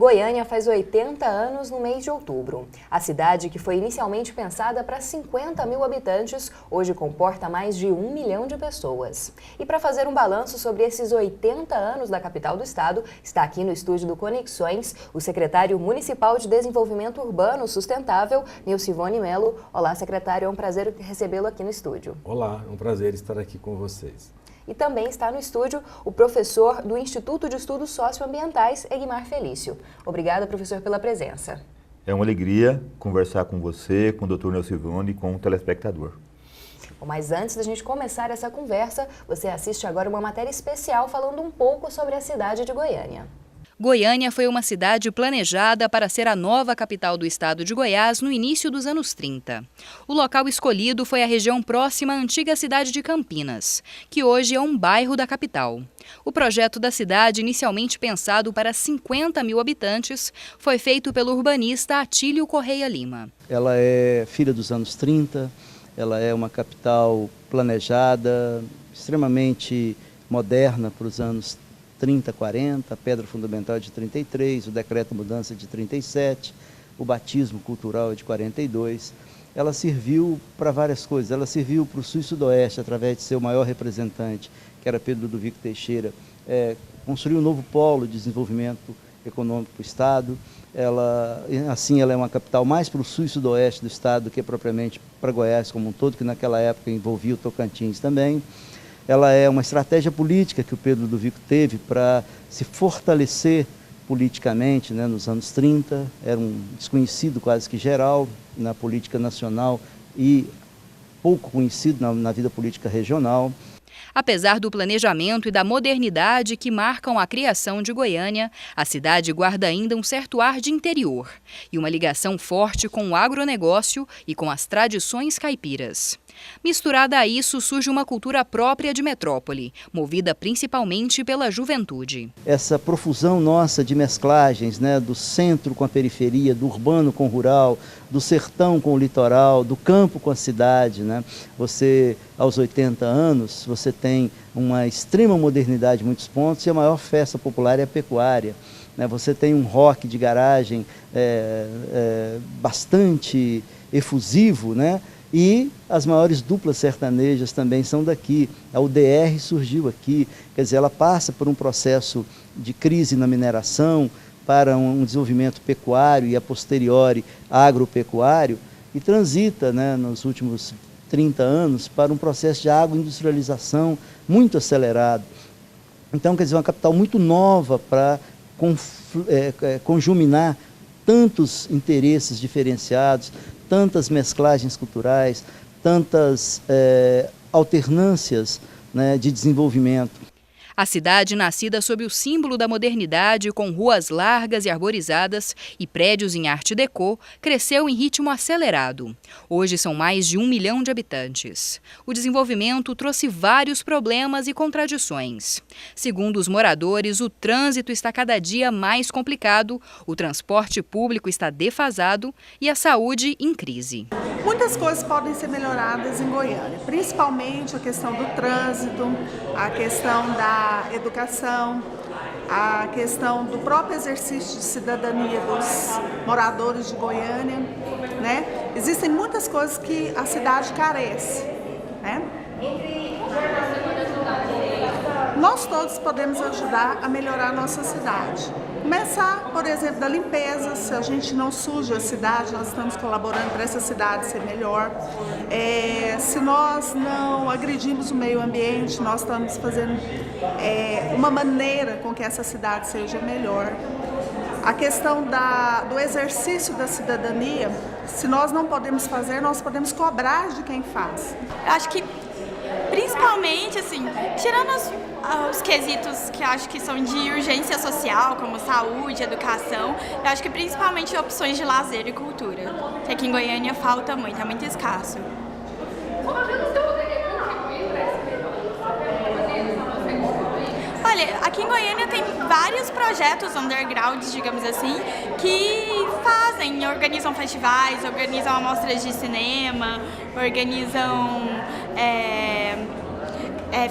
Goiânia faz 80 anos no mês de outubro. A cidade, que foi inicialmente pensada para 50 mil habitantes, hoje comporta mais de 1 milhão de pessoas. E para fazer um balanço sobre esses 80 anos da capital do estado, está aqui no estúdio do Conexões o secretário municipal de Desenvolvimento Urbano Sustentável, Nilcivone Melo. Olá, secretário, é um prazer recebê-lo aqui no estúdio. Olá, é um prazer estar aqui com vocês. E também está no estúdio o professor do Instituto de Estudos Socioambientais, Egmar Felício. Obrigada, professor, pela presença. É uma alegria conversar com você, com o Dr. Nilcivone e com o telespectador. Bom, mas antes da gente começar essa conversa, você assiste agora uma matéria especial falando um pouco sobre a cidade de Goiânia. Goiânia foi uma cidade planejada para ser a nova capital do estado de Goiás no início dos anos 30. O local escolhido foi a região próxima à antiga cidade de Campinas, que hoje é um bairro da capital. O projeto da cidade, inicialmente pensado para 50 mil habitantes, foi feito pelo urbanista Atílio Correia Lima. Ela é filha dos anos 30, ela é uma capital planejada, extremamente moderna para os anos 30, 40, a pedra fundamental é de 33, o decreto mudança de 37, o batismo cultural é de 42. Ela serviu para várias coisas, ela serviu para o sul e sudoeste através de seu maior representante, que era Pedro Ludovico Teixeira, construiu um novo polo de desenvolvimento econômico para o estado. Ela é uma capital mais para o sul e sudoeste do estado do que propriamente para Goiás como um todo, que naquela época envolvia o Tocantins também. Ela é uma estratégia política que o Pedro Ludovico teve para se fortalecer politicamente, nos anos 30. Era um desconhecido quase que geral na política nacional e pouco conhecido na vida política regional. Apesar do planejamento e da modernidade que marcam a criação de Goiânia, a cidade guarda ainda um certo ar de interior e uma ligação forte com o agronegócio e com as tradições caipiras. Misturada a isso, surge uma cultura própria de metrópole, movida principalmente pela juventude. Essa profusão nossa de mesclagens, do centro com a periferia, do urbano com o rural, do sertão com o litoral, do campo com a cidade. Você, aos 80 anos, você tem uma extrema modernidade em muitos pontos e a maior festa popular é a pecuária. Você tem um rock de garagem bastante efusivo, E as maiores duplas sertanejas também são daqui. A UDR surgiu aqui, quer dizer, ela passa por um processo de crise na mineração para um desenvolvimento pecuário e a posteriori agropecuário e transita, nos últimos 30 anos para um processo de agroindustrialização muito acelerado. Então, quer dizer, uma capital muito nova para conjuminar tantos interesses diferenciados, tantas mesclagens culturais, tantas alternâncias de desenvolvimento. A cidade, nascida sob o símbolo da modernidade, com ruas largas e arborizadas e prédios em arte déco, cresceu em ritmo acelerado. Hoje são mais de 1 milhão de habitantes. O desenvolvimento trouxe vários problemas e contradições. Segundo os moradores, o trânsito está cada dia mais complicado, o transporte público está defasado e a saúde em crise. Muitas coisas podem ser melhoradas em Goiânia, principalmente a questão do trânsito, a questão da educação, a questão do próprio exercício de cidadania dos moradores de Goiânia. Existem muitas coisas que a cidade carece. Nós todos podemos ajudar a melhorar a nossa cidade. Começar, por exemplo, da limpeza. Se a gente não suja a cidade, nós estamos colaborando para essa cidade ser melhor. Se nós não agredimos o meio ambiente, nós estamos fazendo uma maneira com que essa cidade seja melhor. A questão do exercício da cidadania, se nós não podemos fazer, nós podemos cobrar de quem faz. Eu acho que, principalmente, tirando os quesitos que acho que são de urgência social, como saúde, educação, eu acho que principalmente opções de lazer e cultura, que aqui em Goiânia falta muito, é muito escasso. Olha, aqui em Goiânia tem vários projetos undergrounds, digamos assim, que organizam festivais, organizam amostras de cinema, organizam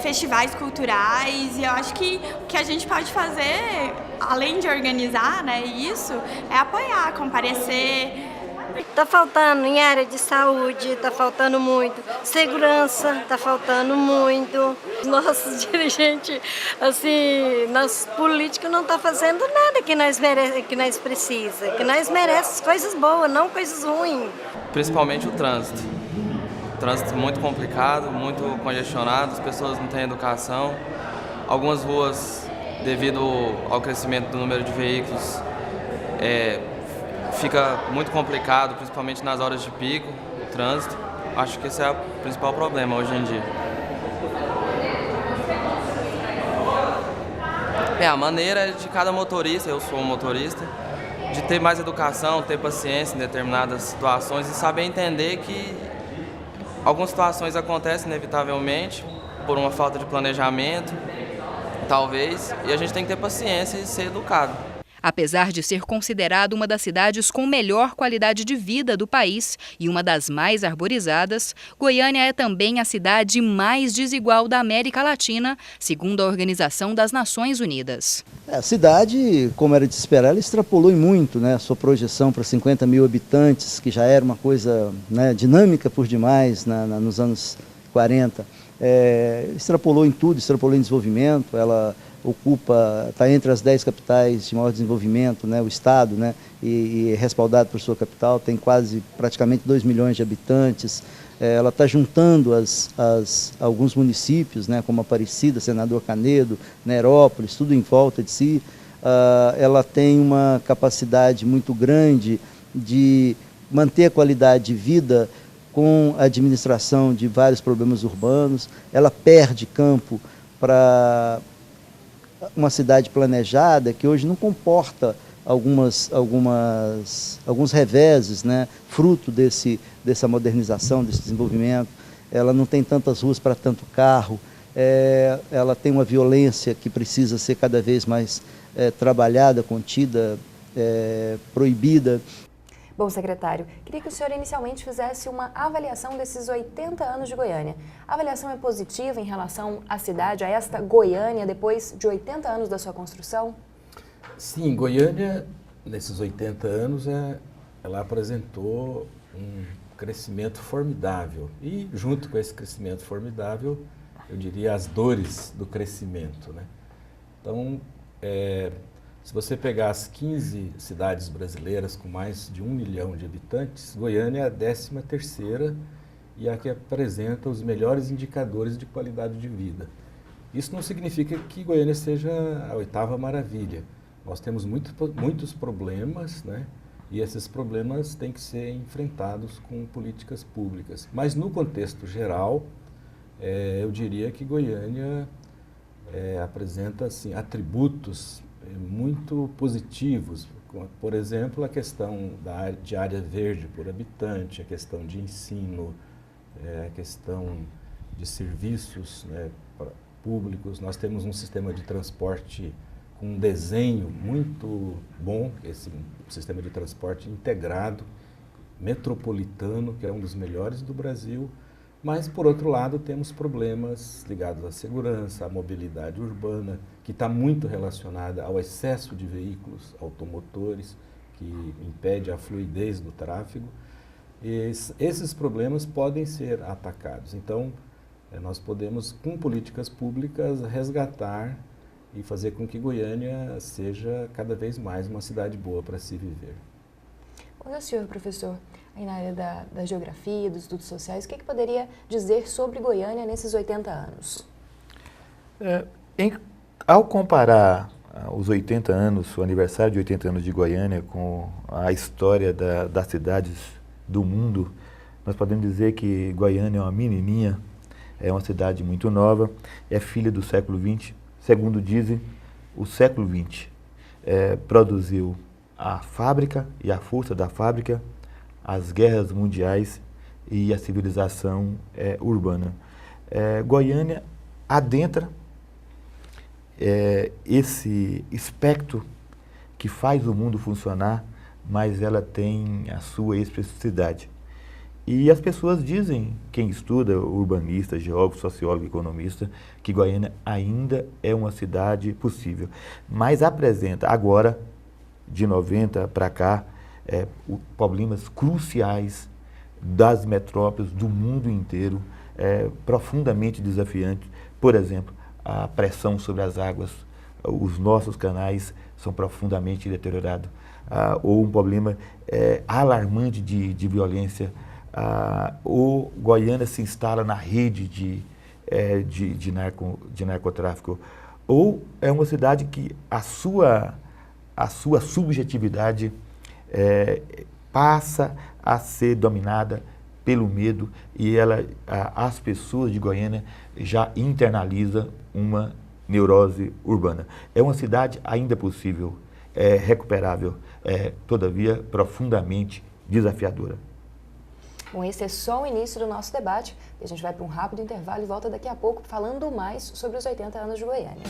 festivais culturais, e eu acho que o que a gente pode fazer além de organizar, né, isso, é apoiar, comparecer. Está faltando em área de saúde, está faltando muito. Segurança, está faltando muito. Nossos dirigentes, assim, nosso político não está fazendo nada que nós precisamos. Que nós merecemos coisas boas, não coisas ruins. Principalmente o trânsito. O trânsito muito complicado, muito congestionado, as pessoas não têm educação. Algumas ruas, devido ao crescimento do número de veículos, fica muito complicado, principalmente nas horas de pico, o trânsito. Acho que esse é o principal problema hoje em dia. A maneira é de cada motorista, eu sou um motorista, de ter mais educação, ter paciência em determinadas situações e saber entender que algumas situações acontecem inevitavelmente por uma falta de planejamento, talvez, e a gente tem que ter paciência e ser educado. Apesar de ser considerado uma das cidades com melhor qualidade de vida do país e uma das mais arborizadas, Goiânia é também a cidade mais desigual da América Latina, segundo a Organização das Nações Unidas. A cidade, como era de se esperar, ela extrapolou em muito, né, a sua projeção para 50 mil habitantes, que já era uma coisa, né, dinâmica por demais nos anos 40. Extrapolou em tudo, extrapolou em desenvolvimento, ela está entre as 10 capitais de maior desenvolvimento, né, o estado, né, e é respaldado por sua capital, tem praticamente 2 milhões de habitantes. Ela está juntando alguns municípios, né, como Aparecida, Senador Canedo, Nerópolis, tudo em volta de si. Ela tem uma capacidade muito grande de manter a qualidade de vida com a administração de vários problemas urbanos. Ela perde campo para uma cidade planejada que hoje não comporta alguns reveses, né, fruto dessa modernização, desse desenvolvimento. Ela não tem tantas ruas para tanto carro, ela tem uma violência que precisa ser cada vez mais trabalhada, contida, proibida. Bom, secretário, queria que o senhor inicialmente fizesse uma avaliação desses 80 anos de Goiânia. A avaliação é positiva em relação à cidade, a esta Goiânia, depois de 80 anos da sua construção? Sim, Goiânia, nesses 80 anos, ela apresentou um crescimento formidável. E, junto com esse crescimento formidável, eu diria as dores do crescimento, né? Então, se você pegar as 15 cidades brasileiras com mais de 1 milhão de habitantes, Goiânia é a 13ª e a que apresenta os melhores indicadores de qualidade de vida. Isso não significa que Goiânia seja a 8ª maravilha. Nós temos muitos problemas, né? E esses problemas têm que ser enfrentados com políticas públicas. Mas no contexto geral, eu diria que Goiânia apresenta assim, atributos muito positivos, por exemplo, a questão de área verde por habitante, a questão de ensino, a questão de serviços, né, públicos. Nós temos um sistema de transporte com um desenho muito bom, esse sistema de transporte integrado, metropolitano, que é um dos melhores do Brasil. Mas, por outro lado, temos problemas ligados à segurança, à mobilidade urbana, que está muito relacionada ao excesso de veículos automotores, que impede a fluidez do tráfego. Esses problemas podem ser atacados. Então, nós podemos, com políticas públicas, resgatar e fazer com que Goiânia seja cada vez mais uma cidade boa para se viver. E o senhor, professor, aí na área da geografia, dos estudos sociais, o que poderia dizer sobre Goiânia nesses 80 anos? Ao comparar os 80 anos, o aniversário de 80 anos de Goiânia com a história das cidades do mundo, nós podemos dizer que Goiânia é uma menininha, é uma cidade muito nova, é filha do século XX. Segundo dizem, o século XX produziu a fábrica e a força da fábrica, as guerras mundiais e a civilização urbana. Goiânia adentra esse espectro que faz o mundo funcionar, mas ela tem a sua especificidade. E as pessoas dizem, quem estuda, urbanista, geógrafo, sociólogo, economista, que Goiânia ainda é uma cidade possível. Mas apresenta agora, de 90 para cá, problemas cruciais das metrópoles do mundo inteiro, profundamente desafiantes. Por exemplo, a pressão sobre as águas, os nossos canais são profundamente deteriorados. Ou um problema alarmante de violência, ou Goiânia se instala na rede de narcotráfico, ou é uma cidade que a sua subjetividade passa a ser dominada pelo medo e as pessoas de Goiânia já internalizam uma neurose urbana. É uma cidade ainda possível, recuperável, todavia profundamente desafiadora. Bom, esse é só o início do nosso debate. A gente vai para um rápido intervalo e volta daqui a pouco falando mais sobre os 80 anos de Goiânia.